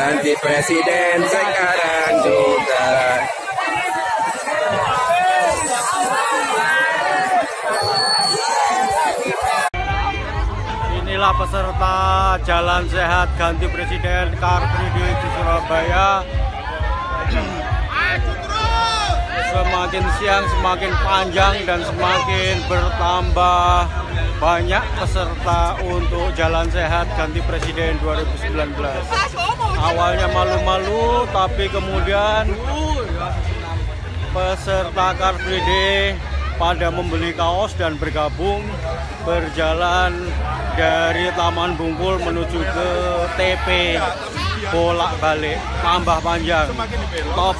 Ganti presiden sekarang juga. Inilah peserta Jalan Sehat Ganti Presiden Car Free Day di Surabaya. Semakin siang semakin panjang dan semakin bertambah banyak peserta untuk Jalan Sehat Ganti Presiden 2019. Awalnya malu-malu, tapi kemudian peserta Car Free Day pada membeli kaos dan bergabung berjalan dari Taman Bungkul menuju ke TP, bolak-balik tambah panjang. Top.